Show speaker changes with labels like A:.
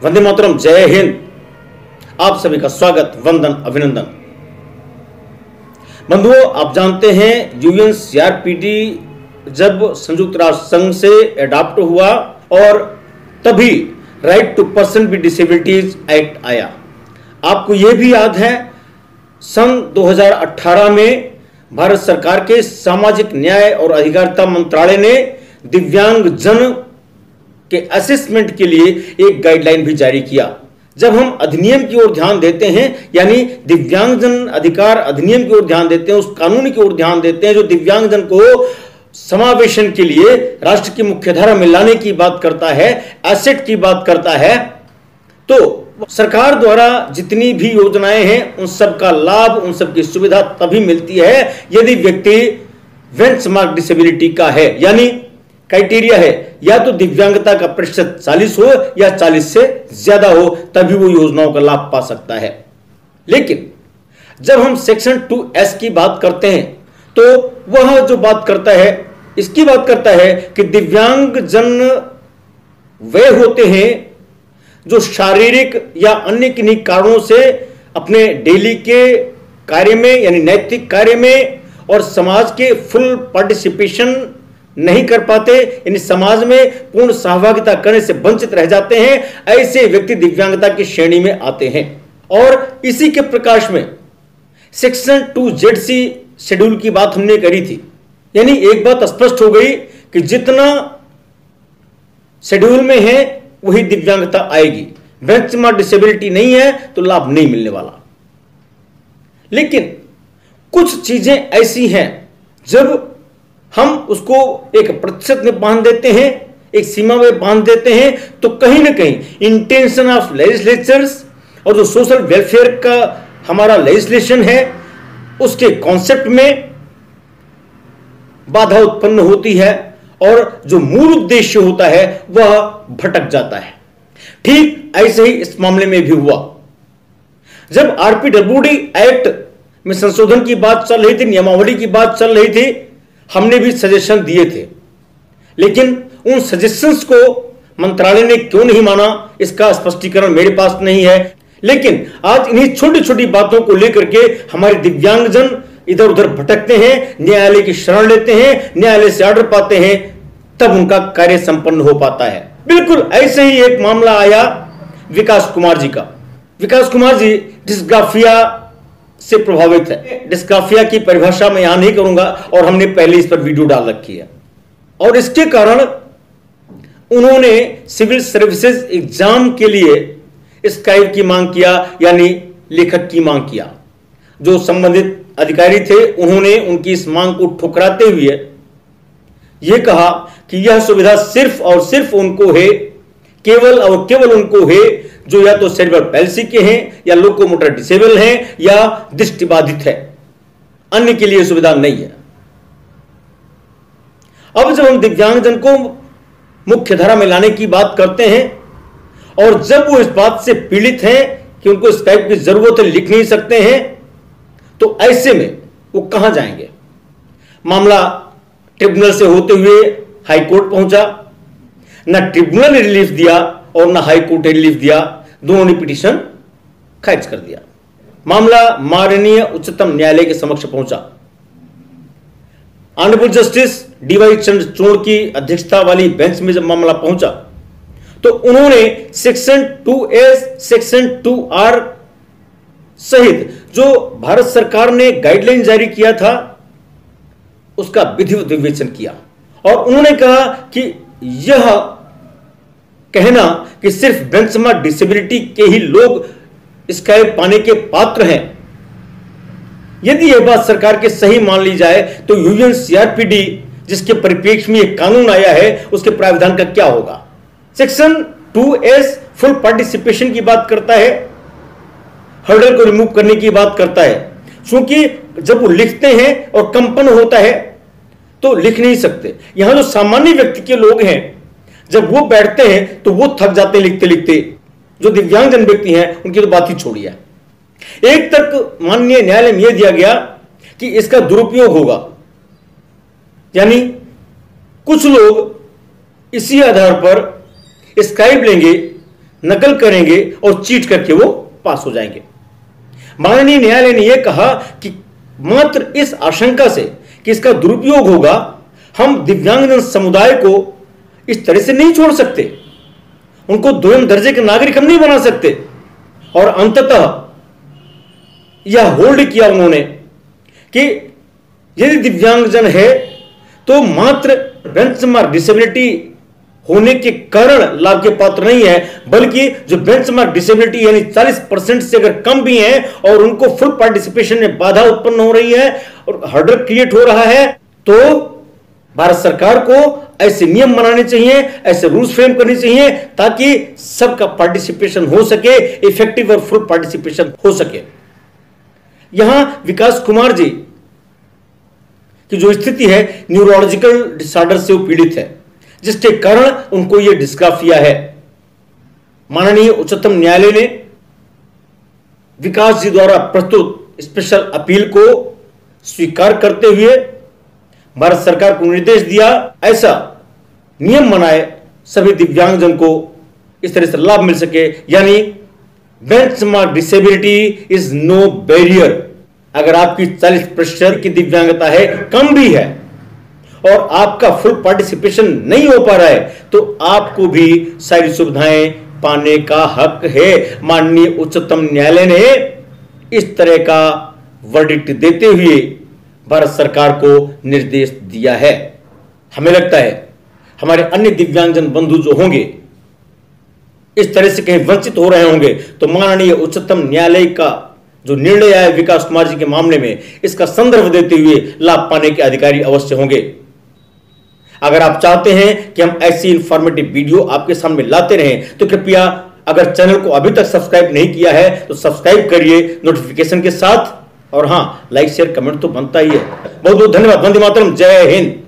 A: वंदे मातरम, जय हिंद। आप सभी का स्वागत, वंदन, अभिनंदन। बंधुओं, आप जानते हैं यूएनसीआरपीडी जब संयुक्त राष्ट्र संघ से एडॉप्ट हुआ और तभी right to person with disabilities act आया। आपको यह भी याद है सन 2018 में भारत सरकार के सामाजिक न्याय और अधिकारिता मंत्रालय ने दिव्यांग जन के असेसमेंट के लिए एक गाइडलाइन भी जारी किया। जब हम अधिनियम की ओर ध्यान देते हैं, यानी दिव्यांगजन अधिकार अधिनियम की ओर ध्यान देते हैं, उस कानून की ओर ध्यान देते हैं जो दिव्यांगजन को समावेशन के लिए राष्ट्र की मुख्यधारा में लाने की बात करता है, एसेट की बात करता है, तो सरकार द्वारा जितनी भी योजनाएं हैं उन सब का लाभ, उन सब की सुविधा तभी मिलती है यदि व्यक्ति बेंचमार्क डिसेबिलिटी का है, यानी क्राइटेरिया है या तो दिव्यांगता का प्रतिशत 40 हो या 40 से ज्यादा हो, तभी वो योजनाओं का लाभ पा सकता है। लेकिन जब हम सेक्शन 2S की बात करते हैं तो वह जो बात करता है, इसकी बात करता है कि दिव्यांग जन वे होते हैं जो शारीरिक या अन्य किन्हीं कारणों से अपने डेली के कार्य में यानी नैतिक कार्य में और समाज के फुल पार्टिसिपेशन नहीं कर पाते, यानी समाज में पूर्ण सहभागिता करने से वंचित रह जाते हैं। ऐसे व्यक्ति दिव्यांगता की श्रेणी में आते हैं और इसी के प्रकाश में सेक्शन 2ZC शेड्यूल की बात हमने करी थी। यानी एक बात स्पष्ट हो गई कि जितना शेड्यूल में है वही दिव्यांगता आएगी। बेंचमार्क डिसेबिलिटी नहीं है तो लाभ नहीं मिलने वाला। लेकिन कुछ चीजें ऐसी हैं जब हम उसको एक प्रतिशत में बांध देते हैं, एक सीमा में बांध देते हैं, तो कहीं ना कहीं इंटेंशन ऑफ लेजिस्लेचर्स और जो सोशल वेलफेयर का हमारा लेजिस्लेशन है उसके कॉन्सेप्ट में बाधा उत्पन्न होती है और जो मूल उद्देश्य होता है वह भटक जाता है। ठीक ऐसे ही इस मामले में भी हुआ। जब आरपीडब्ल्यूडी एक्ट में संशोधन की बात चल रही थी, नियमावली की बात चल रही थी, हमने भी सजेशन दिए थे, लेकिन उन सजेशंस को मंत्रालय ने क्यों नहीं माना इसका स्पष्टीकरण मेरे पास नहीं है। लेकिन आज इन्हीं छोटी छोटी बातों को लेकर के हमारे दिव्यांगजन इधर उधर भटकते हैं, न्यायालय की शरण लेते हैं, न्यायालय से ऑर्डर पाते हैं, तब उनका कार्य संपन्न हो पाता है। बिल्कुल ऐसे ही एक मामला आया विकास कुमार जी का। विकास कुमार जी डिस्ग्राफिया से प्रभावित है। डिस्ग्राफिया की परिभाषा मैं यहां नहीं करूंगा और हमने पहले इस पर वीडियो डाल रखी है। और इसके कारण उन्होंने सिविल सर्विसेज एग्जाम के लिए स्क्राइब की मांग किया, यानी लेखक की मांग किया। जो संबंधित अधिकारी थे उन्होंने उनकी इस मांग को ठुकराते हुए यह कहा कि यह सुविधा सिर्फ और सिर्फ उनको है, केवल और केवल उनको है जो या तो सेरेब्रल पैल्सी के हैं या लोकोमोटर डिसेबल हैं या दृष्टिबाधित है, अन्य के लिए सुविधा नहीं है। अब जब हम दिव्यांगजन को मुख्य धारा में लाने की बात करते हैं और जब वो इस बात से पीड़ित हैं कि उनको स्काइप की जरूरत है, लिख नहीं सकते हैं, तो ऐसे में वो कहां जाएंगे। मामला ट्रिब्यूनल से होते हुए हाई कोर्ट पहुंचा। ना ट्रिब्यूनल ने रिलीफ दिया और ना हाई कोर्ट ने रिलीफ दिया, दोनों ने पिटीशन खारिज कर दिया। मामला माननीय उच्चतम न्यायालय के समक्ष पहुंचा। ऑनरेबल जस्टिस डीवाई चंद्रचूड़ की अध्यक्षता वाली बेंच में जब मामला पहुंचा तो उन्होंने सेक्शन 2S, सेक्शन 2R सहित जो भारत सरकार ने गाइडलाइन जारी किया था उसका विधिवत विवेचन किया और उन्होंने कहा कि यह कहना कि सिर्फ बेंचमार्क डिसेबिलिटी के ही लोग स्काइप पाने के पात्र हैं, यदि यह बात सरकार के सही मान ली जाए तो यूएनसीआरपीडी जिसके परिप्रेक्ष्य में यह कानून आया है उसके प्रावधान का क्या होगा। सेक्शन 2S फुल पार्टिसिपेशन की बात करता है, हर्डल को रिमूव करने की बात करता है, क्योंकि जब वो लिखते हैं और कंपन होता है तो लिख नहीं सकते। यहां जो सामान्य व्यक्ति के लोग हैं जब वो बैठते हैं तो वो थक जाते हैं लिखते लिखते। जो दिव्यांगजन व्यक्ति हैं उनकी तो बात ही छोड़िए। एक तक माननीय न्यायालय में यह दिया गया कि इसका दुरुपयोग होगा, यानी कुछ लोग इसी आधार पर स्क्राइब लेंगे नकल करेंगे और चीट करके वो पास हो जाएंगे। माननीय न्यायालय ने यह कहा कि मात्र इस आशंका से कि इसका दुरुपयोग होगा, हम दिव्यांगजन समुदाय को इस तरह से नहीं छोड़ सकते, उनको दोयम दर्जे के नागरिक हम नहीं बना सकते। और अंततः यह होल्ड किया उन्होंने कि यदि दिव्यांगजन है तो मात्र बेंचमार्क डिसेबिलिटी होने के कारण लाभ के पात्र नहीं है, बल्कि जो बेंचमार्क डिसेबिलिटी यानी 40% से अगर कम भी है और उनको फुल पार्टिसिपेशन में बाधा उत्पन्न हो रही है और हर्डल क्रिएट हो रहा है, तो भारत सरकार को ऐसे नियम बनाने चाहिए, ऐसे रूल्स फ्रेम करने चाहिए ताकि सबका पार्टिसिपेशन हो सके, इफेक्टिव और फुल पार्टिसिपेशन हो सके। यहां विकास कुमार जी की जो स्थिति है, न्यूरोलॉजिकल डिसऑर्डर से वो पीड़ित है, जिसके कारण उनको यह डिस्ग्राफिया है। माननीय उच्चतम न्यायालय ने विकास जी द्वारा प्रस्तुत स्पेशल अपील को स्वीकार करते हुए भारत सरकार को निर्देश दिया ऐसा नियम बनाए सभी दिव्यांगजन को इस तरह से लाभ मिल सके, यानी benchmark disability is no barrier. अगर आपकी 40% की दिव्यांगता है, कम भी है, और आपका फुल पार्टिसिपेशन नहीं हो पा रहा है, तो आपको भी सारी सुविधाएं पाने का हक है। माननीय उच्चतम न्यायालय ने इस तरह का वर्डिक्ट देते हुए भारत सरकार को निर्देश दिया है। हमें लगता है हमारे अन्य दिव्यांगजन बंधु जो होंगे इस तरह से कहीं वंचित हो रहे होंगे, तो माननीय उच्चतम न्यायालय का जो निर्णय आया विकास कुमार जी के मामले में, इसका संदर्भ देते हुए लाभ पाने के अधिकारी अवश्य होंगे। अगर आप चाहते हैं कि हम ऐसी इंफॉर्मेटिव वीडियो आपके सामने लाते रहें, तो कृपया अगर चैनल को अभी तक सब्सक्राइब नहीं किया है तो सब्सक्राइब करिए नोटिफिकेशन के साथ, और हां, लाइक शेयर कमेंट तो बनता ही है। बहुत बहुत धन्यवाद। वंदे मातरम। जय हिंद।